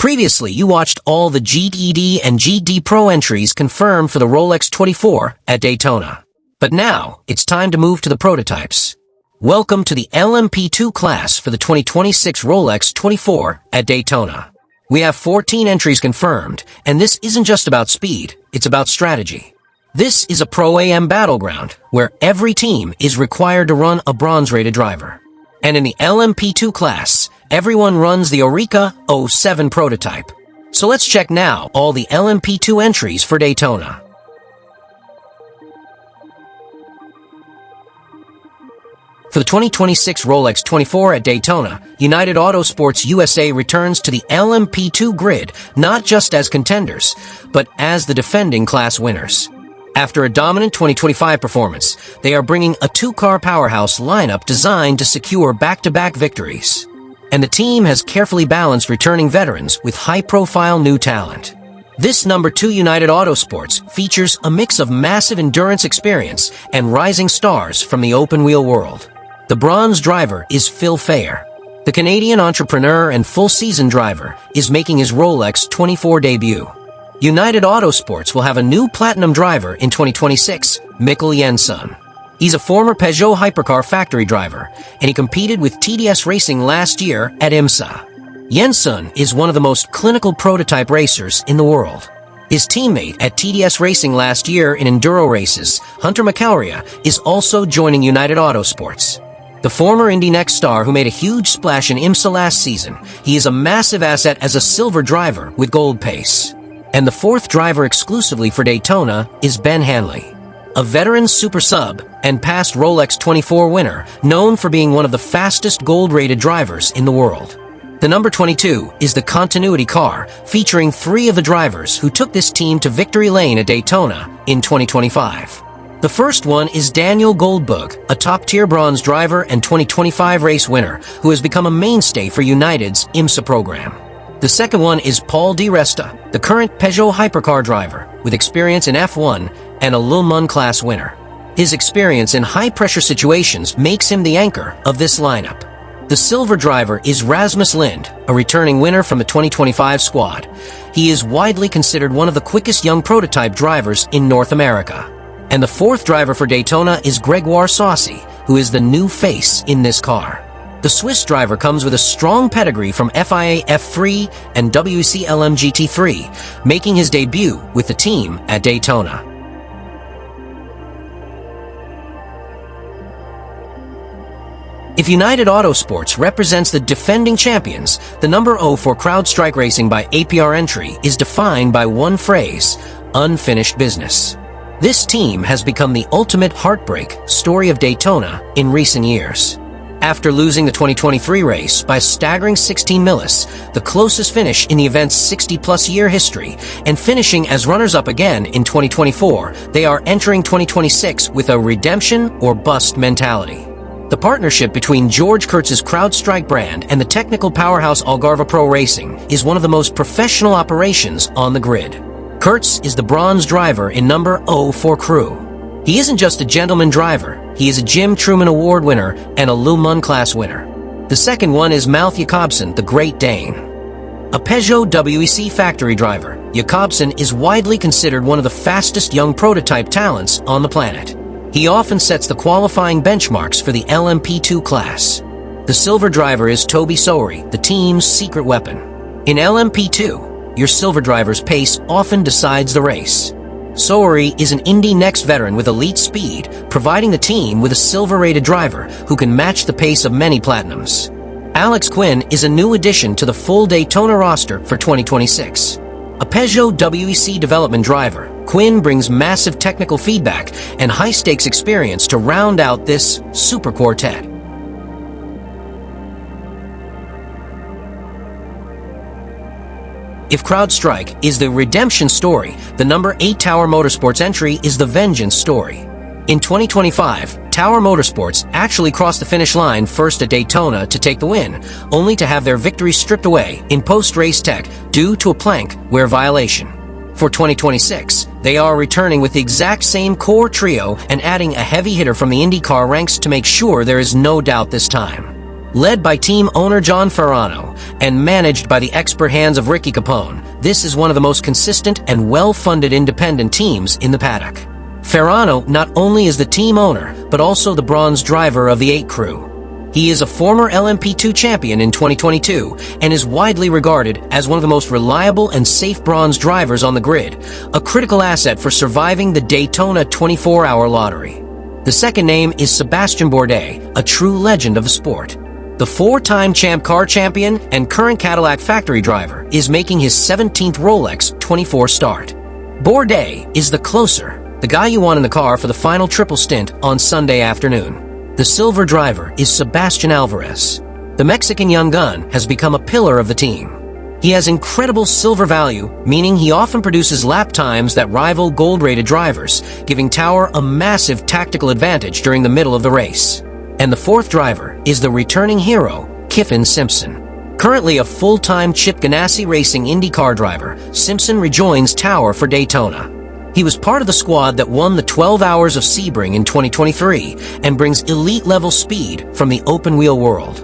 Previously, you watched all the GTD and GT Pro entries confirmed for the Rolex 24 at Daytona. But now, it's time to move to the prototypes. Welcome to the LMP2 class for the 2026 Rolex 24 at Daytona. We have 14 entries confirmed, and this isn't just about speed, it's about strategy. This is a Pro-Am battleground, where every team is required to run a bronze-rated driver. And in the LMP2 class, everyone runs the Oreca 07 prototype. So let's check now all the LMP2 entries for Daytona. For the 2026 Rolex 24 at Daytona, United Autosports USA returns to the LMP2 grid not just as contenders, but as the defending class winners. After a dominant 2025 performance, they are bringing a two-car powerhouse lineup designed to secure back-to-back victories. And the team has carefully balanced returning veterans with high-profile new talent. This number 2 United Autosports features a mix of massive endurance experience and rising stars from the open-wheel world. The bronze driver is Phil Fayer. The Canadian entrepreneur and full-season driver is making his Rolex 24 debut. United Autosports will have a new platinum driver in 2026, Mikkel Jensen. He's a former Peugeot hypercar factory driver, and he competed with TDS Racing last year at IMSA. Jensen is one of the most clinical prototype racers in the world. His teammate at TDS Racing last year in enduro races, Hunter McElrea, is also joining United Autosports. The former Indy Next star who made a huge splash in IMSA last season, he is a massive asset as a silver driver with gold pace. And the fourth driver exclusively for Daytona is Ben Hanley, a veteran super sub and past Rolex 24 winner, known for being one of the fastest gold-rated drivers in the world. The number 22 is the continuity car, featuring 3 of the drivers who took this team to victory lane at Daytona in 2025. The first one is Daniel Goldberg, a top-tier bronze driver and 2025 race winner who has become a mainstay for United's IMSA program. The second one is Paul Di Resta, the current Peugeot hypercar driver with experience in F1 and a Le Mans class winner. His experience in high-pressure situations makes him the anchor of this lineup. The silver driver is Rasmus Lind, a returning winner from the 2025 squad. He is widely considered one of the quickest young prototype drivers in North America. And the fourth driver for Daytona is Gregoire Saucy, who is the new face in this car. The Swiss driver comes with a strong pedigree from FIA F3 and WEC LM GT3, making his debut with the team at Daytona. If United Autosports represents the defending champions, the number 0 for CrowdStrike Racing by APR entry is defined by one phrase: unfinished business. This team has become the ultimate heartbreak story of Daytona in recent years. After losing the 2023 race by a staggering 16 millis, the closest finish in the event's 60-plus year history, and finishing as runners-up again in 2024, they are entering 2026 with a redemption or bust mentality. The partnership between George Kurtz's CrowdStrike brand and the technical powerhouse Algarve Pro Racing is one of the most professional operations on the grid. Kurtz is the bronze driver in number 0 for Crew. He isn't just a gentleman driver, he is a Jim Truman Award winner and a Le Mans class winner. The second one is Malf Jacobsen, the Great Dane. A Peugeot WEC factory driver, Jacobsen is widely considered one of the fastest young prototype talents on the planet. He often sets the qualifying benchmarks for the LMP2 class. The silver driver is Toby, the team's secret weapon. In LMP2, your silver driver's pace often decides the race. Sowery is an Indy Next veteran with elite speed, providing the team with a silver-rated driver who can match the pace of many platinums. Alex Quinn is a new addition to the full Daytona roster for 2026. A Peugeot WEC development driver, Quinn brings massive technical feedback and high-stakes experience to round out this super quartet. If CrowdStrike is the redemption story, the number 8 Tower Motorsports entry is the vengeance story. In 2025, Tower Motorsports actually crossed the finish line first at Daytona to take the win, only to have their victory stripped away in post-race tech due to a plank wear violation. For 2026, they are returning with the exact same core trio and adding a heavy hitter from the IndyCar ranks to make sure there is no doubt this time. Led by team owner John Ferrano and managed by the expert hands of Ricky Capone, this is one of the most consistent and well-funded independent teams in the paddock. Ferrano not only is the team owner, but also the bronze driver of the 8 crew. He is a former LMP2 champion in 2022 and is widely regarded as one of the most reliable and safe bronze drivers on the grid, a critical asset for surviving the Daytona 24-hour lottery. The second name is Sébastien Bourdais, a true legend of the sport. The 4-time Champ Car champion and current Cadillac factory driver is making his 17th Rolex 24 start. Bourdais is the closer, the guy you want in the car for the final triple stint on Sunday afternoon. The silver driver is Sebastián Álvarez. The Mexican young gun has become a pillar of the team. He has incredible silver value, meaning he often produces lap times that rival gold-rated drivers, giving Tower a massive tactical advantage during the middle of the race. And the fourth driver is the returning hero, Kyffin Simpson. Currently a full-time Chip Ganassi Racing IndyCar driver, Simpson rejoins Tower for Daytona. He was part of the squad that won the 12 Hours of Sebring in 2023 and brings elite-level speed from the open-wheel world.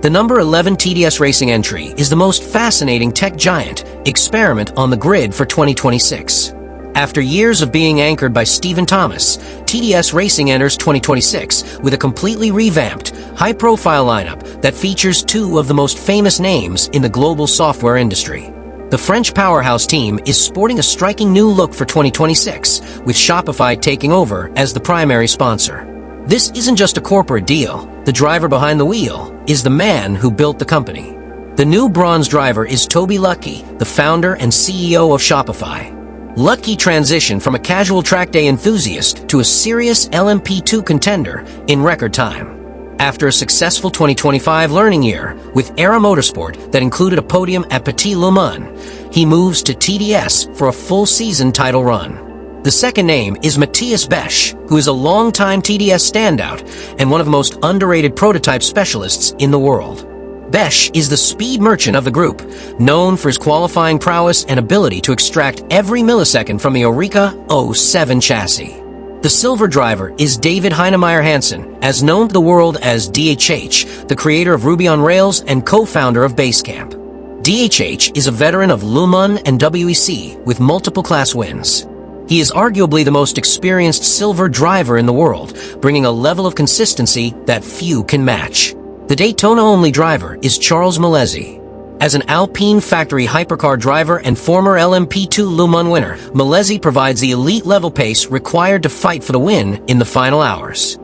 The number 11 TDS Racing entry is the most fascinating tech giant experiment on the grid for 2026. After years of being anchored by Stephen Thomas, TDS Racing enters 2026 with a completely revamped, high-profile lineup that features two of the most famous names in the global software industry. The French powerhouse team is sporting a striking new look for 2026, with Shopify taking over as the primary sponsor. This isn't just a corporate deal. The driver behind the wheel is the man who built the company. The new bronze driver is Toby Lütke, the founder and CEO of Shopify. Lütke transitioned from a casual track day enthusiast to a serious LMP2 contender in record time. After a successful 2025 learning year with Era Motorsport that included a podium at Petit Le Mans, he moves to TDS for a full season title run. The second name is Matthias Besch, who is a longtime TDS standout and one of the most underrated prototype specialists in the world. Besch is the speed merchant of the group, known for his qualifying prowess and ability to extract every millisecond from the Oreca 07 chassis. The silver driver is David Heinemeier Hansen, as known to the world as DHH, the creator of Ruby on Rails and co-founder of Basecamp. DHH is a veteran of Le Mans and WEC with multiple class wins. He is arguably the most experienced silver driver in the world, bringing a level of consistency that few can match. The Daytona-only driver is Charles Milesi. As an Alpine factory hypercar driver and former LMP2 Le Mans winner, Milesi provides the elite-level pace required to fight for the win in the final hours.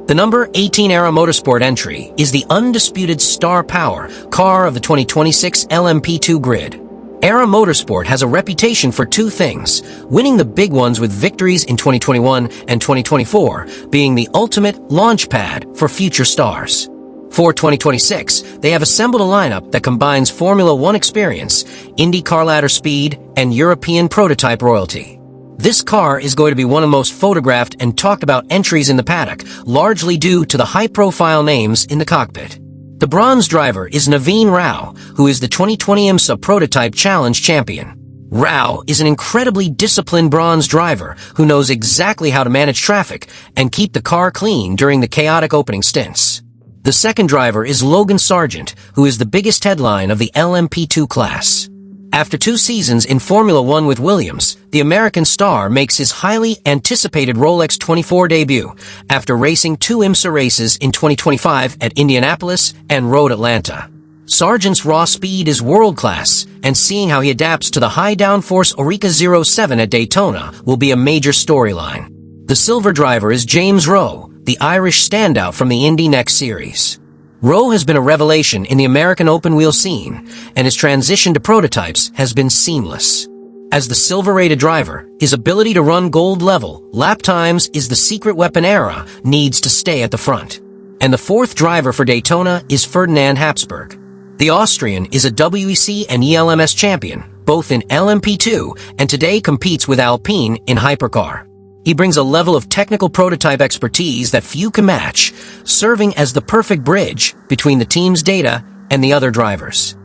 The number 18 Era Motorsport entry is the undisputed star power car of the 2026 LMP2 grid. Era Motorsport has a reputation for two things, winning the big ones with victories in 2021 and 2024, being the ultimate launch pad for future stars. For 2026, they have assembled a lineup that combines Formula One experience, IndyCar ladder speed, and European prototype royalty. This car is going to be one of the most photographed and talked about entries in the paddock, largely due to the high-profile names in the cockpit. The bronze driver is Naveen Rao, who is the 2020 IMSA Prototype Challenge champion. Rao is an incredibly disciplined bronze driver who knows exactly how to manage traffic and keep the car clean during the chaotic opening stints. The second driver is Logan Sargeant, who is the biggest headline of the LMP2 class. After 2 seasons in Formula One with Williams, the American star makes his highly anticipated Rolex 24 debut after racing 2 IMSA races in 2025 at Indianapolis and Road Atlanta. Sargent's raw speed is world-class, and seeing how he adapts to the high downforce Oreca 07 at Daytona will be a major storyline. The silver driver is James Rowe, the Irish standout from the Indy Next Series. Rowe has been a revelation in the American open-wheel scene, and his transition to prototypes has been seamless. As the silver-rated driver, his ability to run gold-level lap times is the secret weapon Era needs to stay at the front. And the fourth driver for Daytona is Ferdinand Habsburg. The Austrian is a WEC and ELMS champion, both in LMP2, and today competes with Alpine in hypercar. He brings a level of technical prototype expertise that few can match, serving as the perfect bridge between the team's data and the other drivers.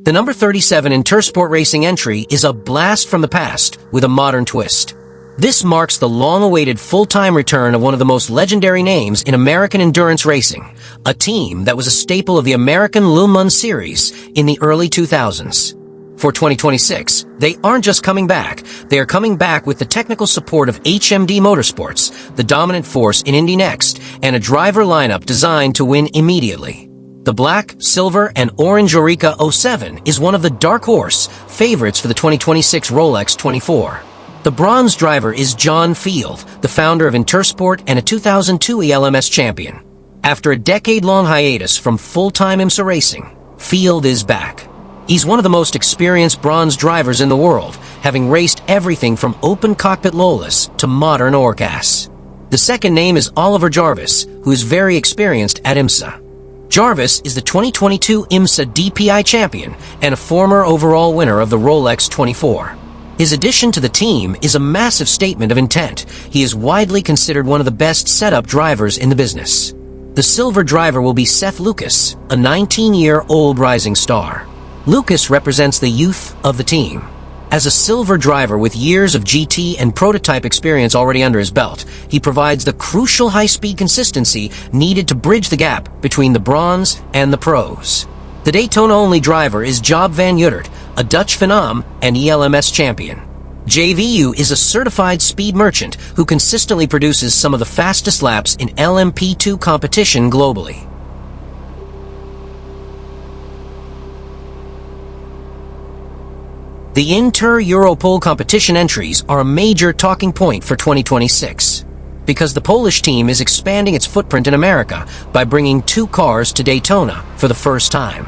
The number 37 Intersport Racing entry is a blast from the past with a modern twist. This marks the long-awaited full-time return of one of the most legendary names in American endurance racing, a team that was a staple of the American Le Mans series in the early 2000s. For 2026, they aren't just coming back, they are coming back with the technical support of HMD Motorsports, the dominant force in Indy Next, and a driver lineup designed to win immediately. The black, silver, and orange Oreca 07 is one of the dark horse favorites for the 2026 Rolex 24. The bronze driver is John Field, the founder of Intersport and a 2002 ELMS champion. After a decade-long hiatus from full-time IMSA racing, Field is back. He's one of the most experienced bronze drivers in the world, having raced everything from open cockpit Lolas to modern Orcas. The second name is Oliver Jarvis, who is very experienced at IMSA. Jarvis is the 2022 IMSA DPI champion and a former overall winner of the Rolex 24. His addition to the team is a massive statement of intent. He is widely considered one of the best setup drivers in the business. The silver driver will be Seth Lucas, a 19-year-old rising star. Lucas represents the youth of the team. As a silver driver with years of GT and prototype experience already under his belt, he provides the crucial high-speed consistency needed to bridge the gap between the bronze and the pros. The Daytona-only driver is Job van Uttert, a Dutch phenom and ELMS champion. JVU is a certified speed merchant who consistently produces some of the fastest laps in LMP2 competition globally. The Europol competition entries are a major talking point for 2026, because the Polish team is expanding its footprint in America by bringing 2 cars to Daytona for the first time.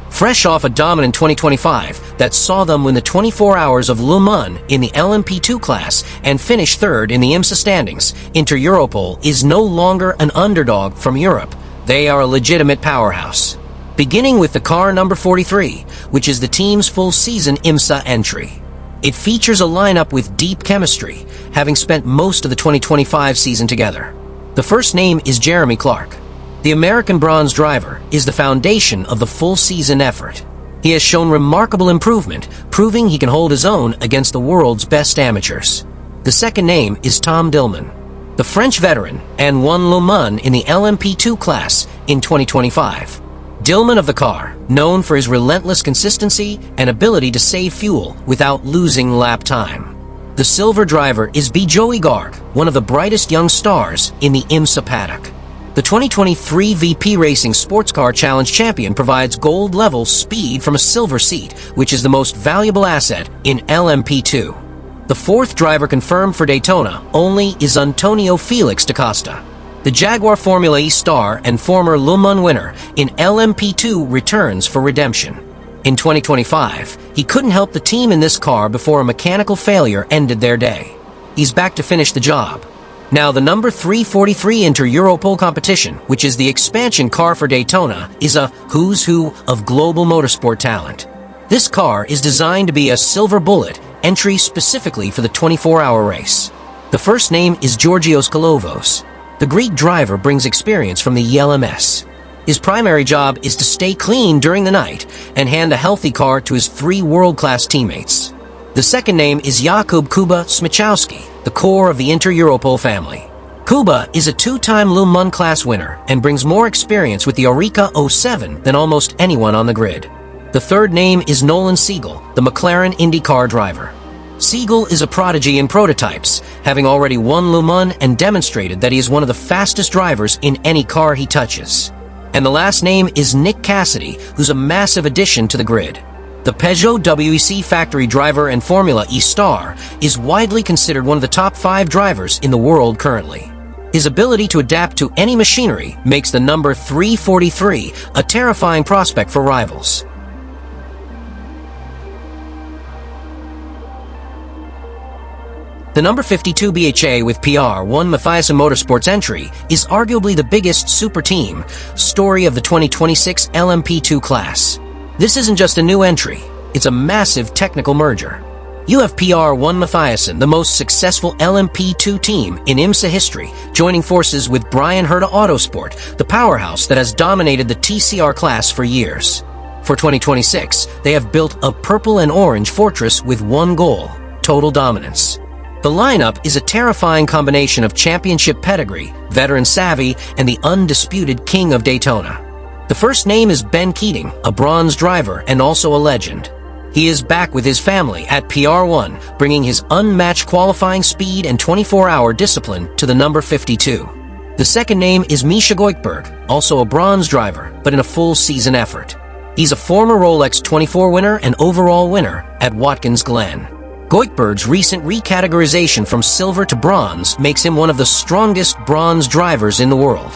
Fresh off a dominant 2025 that saw them win the 24 Hours of Le Mans in the LMP2 class and finish third in the IMSA standings, Europol is no longer an underdog from Europe. They are a legitimate powerhouse. Beginning with the car number 43, which is the team's full-season IMSA entry. It features a lineup with deep chemistry, having spent most of the 2025 season together. The first name is Jeremy Clark. The American bronze driver is the foundation of the full-season effort. He has shown remarkable improvement, proving he can hold his own against the world's best amateurs. The second name is Tom Dillman, the French veteran, and won Le Mans in the LMP2 class in 2025. Dillman of the car, known for his relentless consistency and ability to save fuel without losing lap time. The silver driver is Joey Garg, one of the brightest young stars in the IMSA paddock. The 2023 VP Racing Sports Car Challenge champion provides gold-level speed from a silver seat, which is the most valuable asset in LMP2. The fourth driver confirmed for Daytona only is Antonio Felix da Costa. The Jaguar Formula E star and former Le Mans winner in LMP2 returns for redemption. In 2025, he couldn't help the team in this car before a mechanical failure ended their day. He's back to finish the job. Now, the number 343 Europol competition, which is the expansion car for Daytona, is a who's who of global motorsport talent. This car is designed to be a silver bullet entry specifically for the 24-hour race. The first name is Georgios Kalovos. The Greek driver brings experience from the ELMS. His primary job is to stay clean during the night and hand a healthy car to his 3 world-class teammates. The second name is Jakub Kuba Smichowski, the core of the Europol family. Kuba is a 2-time Le Mans class winner and brings more experience with the Oreca 07 than almost anyone on the grid. The third name is Nolan Siegel, the McLaren IndyCar driver. Siegel is a prodigy in prototypes, having already won Le Mans and demonstrated that he is one of the fastest drivers in any car he touches. And the last name is Nick Cassidy, who's a massive addition to the grid. The Peugeot WEC factory driver and Formula E star is widely considered one of the top 5 drivers in the world currently. His ability to adapt to any machinery makes the number 343 a terrifying prospect for rivals. The number 52 BHA with PR1 Mathiasen Motorsports entry is arguably the biggest super team story of the 2026 LMP2 class. This isn't just a new entry, it's a massive technical merger. You have PR1 Mathiasen, the most successful LMP2 team in IMSA history, joining forces with Brian Herta Autosport, the powerhouse that has dominated the TCR class for years. For 2026, they have built a purple and orange fortress with one goal: total dominance. The lineup is a terrifying combination of championship pedigree, veteran savvy, and the undisputed king of Daytona. The first name is Ben Keating, a bronze driver and also a legend. He is back with his family at PR1, bringing his unmatched qualifying speed and 24-hour discipline to the number 52. The second name is Misha Goikhberg, also a bronze driver, but in a full season effort. He's a former Rolex 24 winner and overall winner at Watkins Glen. Goikhberg's recent recategorization from silver to bronze makes him one of the strongest bronze drivers in the world.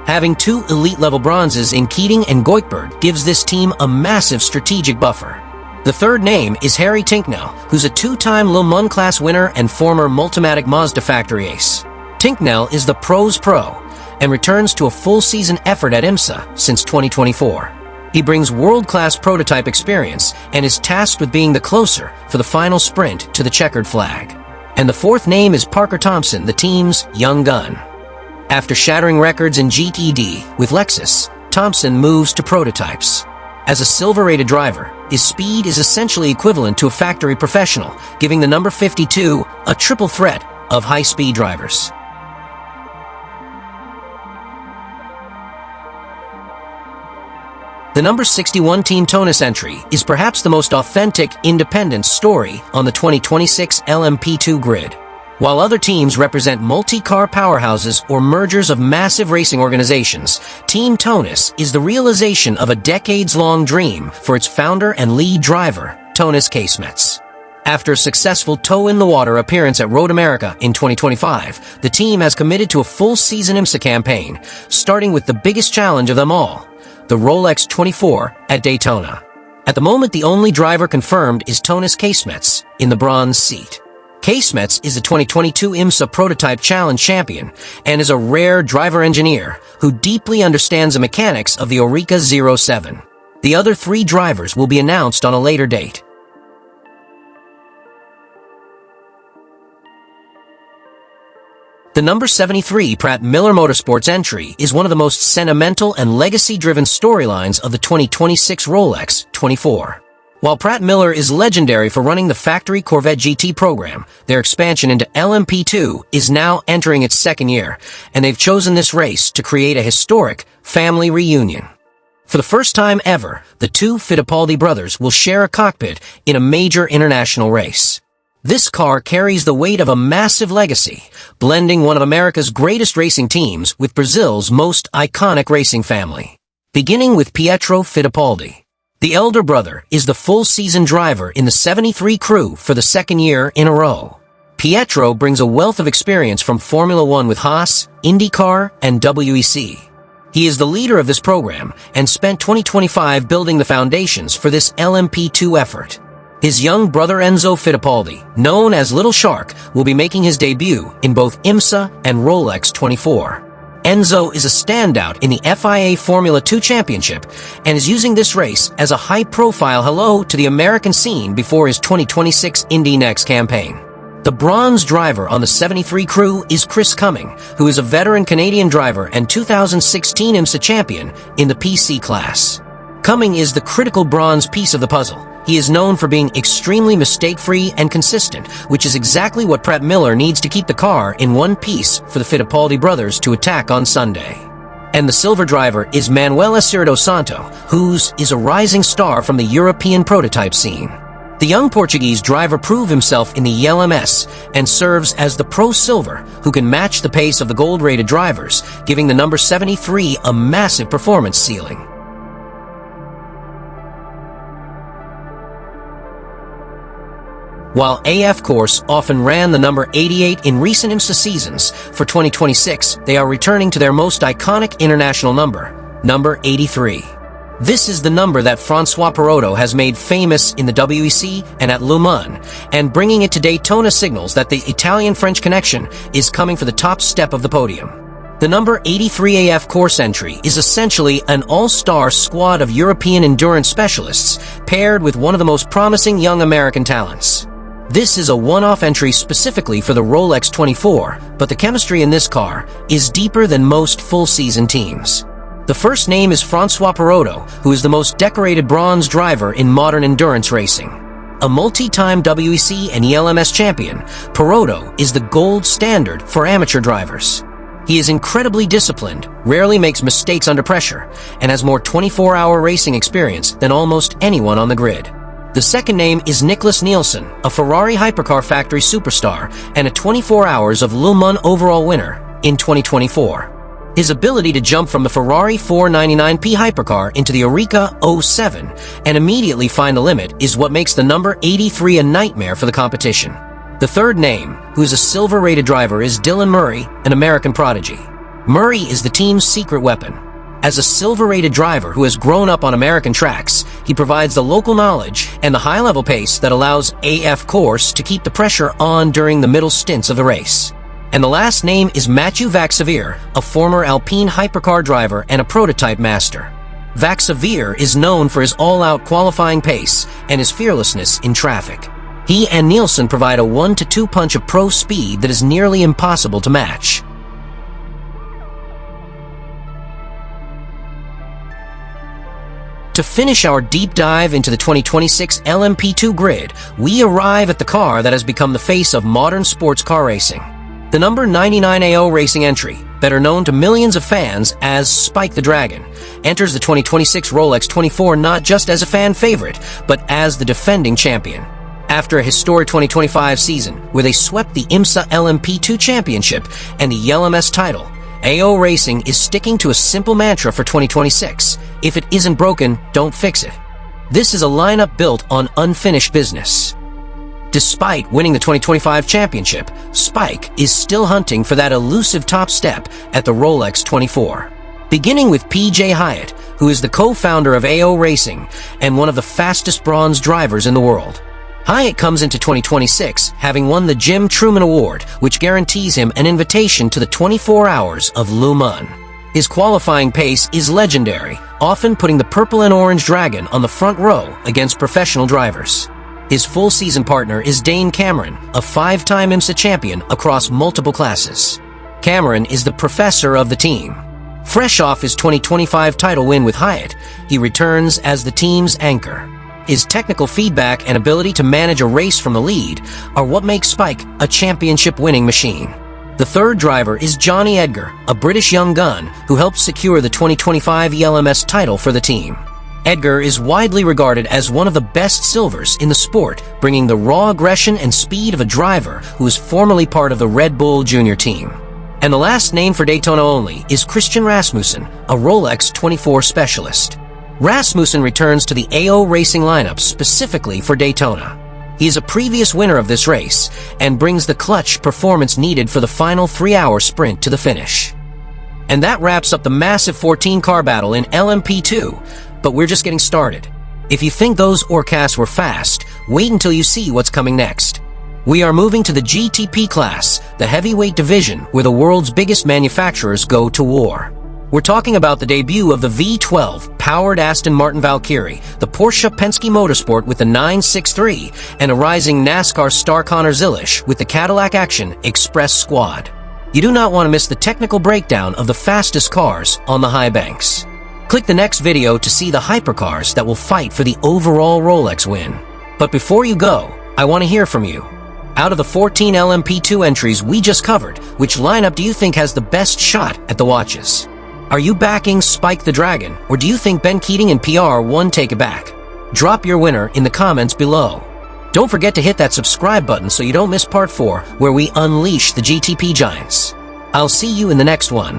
Having two elite-level bronzes in Keating and Goikhberg gives this team a massive strategic buffer. The third name is Harry Tincknell, who's a two-time Le Mans class winner and former Multimatic Mazda factory ace. Tincknell is the pro's pro and returns to a full-season effort at IMSA since 2024. He brings world-class prototype experience and is tasked with being the closer for the final sprint to the checkered flag. And the fourth name is Parker Thompson, the team's young gun. After shattering records in GTD with Lexus, Thompson moves to prototypes. As a silver-rated driver, his speed is essentially equivalent to a factory professional, giving the number 52 a triple threat of high-speed drivers. The number 61 Team Tonis entry is perhaps the most authentic independent story on the 2026 LMP2 grid. While other teams represent multi-car powerhouses or mergers of massive racing organizations, Team Tonis is the realization of a decades-long dream for its founder and lead driver, Tonis Casemets. After a successful toe-in-the-water appearance at Road America in 2025, the team has committed to a full-season IMSA campaign, starting with the biggest challenge of them all, the Rolex 24 at Daytona. At the moment, the only driver confirmed is Tonis Casemets in the bronze seat. Casemets is the 2022 IMSA Prototype Challenge champion and is a rare driver-engineer who deeply understands the mechanics of the Oreca 07. The other three drivers will be announced on a later date. The number 73 Pratt Miller Motorsports entry is one of the most sentimental and legacy-driven storylines of the 2026 Rolex 24. While Pratt Miller is legendary for running the factory Corvette GT program, their expansion into LMP2 is now entering its second year, and they've chosen this race to create a historic family reunion. For the first time ever, the two Fittipaldi brothers will share a cockpit in a major international race. This car carries the weight of a massive legacy, blending one of America's greatest racing teams with Brazil's most iconic racing family. Beginning with Pietro Fittipaldi. The elder brother is the full-season driver in the 73 crew for the second year in a row. Pietro brings a wealth of experience from Formula One with Haas, IndyCar, and WEC. He is the leader of this program and spent 2025 building the foundations for this LMP2 effort. His young brother Enzo Fittipaldi, known as Little Shark, will be making his debut in both IMSA and Rolex 24. Enzo is a standout in the FIA Formula 2 Championship and is using this race as a high-profile hello to the American scene before his 2026 Indy Next campaign. The bronze driver on the 73 crew is Chris Cumming, who is a veteran Canadian driver and 2016 IMSA champion in the PC class. Cumming is the critical bronze piece of the puzzle. He is known for being extremely mistake-free and consistent, which is exactly what Pratt Miller needs to keep the car in one piece for the Fittipaldi brothers to attack on Sunday. And the silver driver is Manuel Acerto Santo, whose is a rising star from the European prototype scene. The young Portuguese driver proved himself in the LMS and serves as the pro silver who can match the pace of the gold-rated drivers, giving the number 73 a massive performance ceiling. While AF Corse often ran the number 88 in recent IMSA seasons, for 2026, they are returning to their most iconic international number, number 83. This is the number that François Perotto has made famous in the WEC and at Le Mans, and bringing it to Daytona signals that the Italian-French connection is coming for the top step of the podium. The number 83 AF Corse entry is essentially an all-star squad of European endurance specialists paired with one of the most promising young American talents. This is a one-off entry specifically for the Rolex 24, but the chemistry in this car is deeper than most full-season teams. The first name is François Perotto, who is the most decorated bronze driver in modern endurance racing. A multi-time WEC and ELMS champion, Perotto is the gold standard for amateur drivers. He is incredibly disciplined, rarely makes mistakes under pressure, and has more 24-hour racing experience than almost anyone on the grid. The second name is Nicklas Nielsen, a Ferrari hypercar factory superstar and a 24 Hours of Le Mans overall winner in 2024. His ability to jump from the Ferrari 499P hypercar into the Oreca 07 and immediately find the limit is what makes the number 83 a nightmare for the competition. The third name, who is a silver-rated driver, is Dylan Murray, an American prodigy. Murray is the team's secret weapon. As a silver-rated driver who has grown up on American tracks, he provides the local knowledge and the high-level pace that allows AF Corse to keep the pressure on during the middle stints of the race. And the last name is Mathieu Vaxivière, a former Alpine hypercar driver and a prototype master. Vaxivière is known for his all-out qualifying pace and his fearlessness in traffic. He and Nielsen provide a 1-2 punch of pro speed that is nearly impossible to match. To finish our deep dive into the 2026 LMP2 grid, we arrive at the car that has become the face of modern sports car racing. The number 99 AO Racing entry, better known to millions of fans as Spike the Dragon, enters the 2026 Rolex 24 not just as a fan favorite, but as the defending champion. After a historic 2025 season where they swept the IMSA LMP2 championship and the LMS title, AO Racing is sticking to a simple mantra for 2026. If it isn't broken, don't fix it. This is a lineup built on unfinished business. Despite winning the 2025 championship, Spike is still hunting for that elusive top step at the Rolex 24. Beginning with PJ Hyatt, who is the co-founder of AO Racing and one of the fastest bronze drivers in the world. Hyatt comes into 2026 having won the Jim Truman Award, which guarantees him an invitation to the 24 Hours of Le Mans. His qualifying pace is legendary, often putting the purple and orange Dragon on the front row against professional drivers. His full-season partner is Dane Cameron, a 5-time IMSA champion across multiple classes. Cameron is the professor of the team. Fresh off his 2025 title win with Hyatt, he returns as the team's anchor. His technical feedback and ability to manage a race from the lead are what make Spike a championship-winning machine. The third driver is Johnny Edgar, a British young gun who helped secure the 2025 ELMS title for the team. Edgar is widely regarded as one of the best silvers in the sport, bringing the raw aggression and speed of a driver who was formerly part of the Red Bull Junior team. And the last name for Daytona only is Christian Rasmussen, a Rolex 24 specialist. Rasmussen returns to the AO Racing lineup specifically for Daytona. He is a previous winner of this race and brings the clutch performance needed for the final 3-hour sprint to the finish. And that wraps up the massive 14-car battle in LMP2, but we're just getting started. If you think those Orcas were fast, wait until you see what's coming next. We are moving to the GTP class, the heavyweight division where the world's biggest manufacturers go to war. We're talking about the debut of the V12 powered Aston Martin Valkyrie, the Porsche Penske Motorsport with the 963, and a rising NASCAR star Connor Zilisch with the Cadillac Action Express Squad. You do not want to miss the technical breakdown of the fastest cars on the high banks. Click the next video to see the hypercars that will fight for the overall Rolex win. But before you go, I want to hear from you. Out of the 14 LMP2 entries we just covered, which lineup do you think has the best shot at the watches? Are you backing Spike the Dragon, or do you think Ben Keating and PR1 take it back? Drop your winner in the comments below. Don't forget to hit that subscribe button so you don't miss part 4, where we unleash the GTP giants. I'll see you in the next one.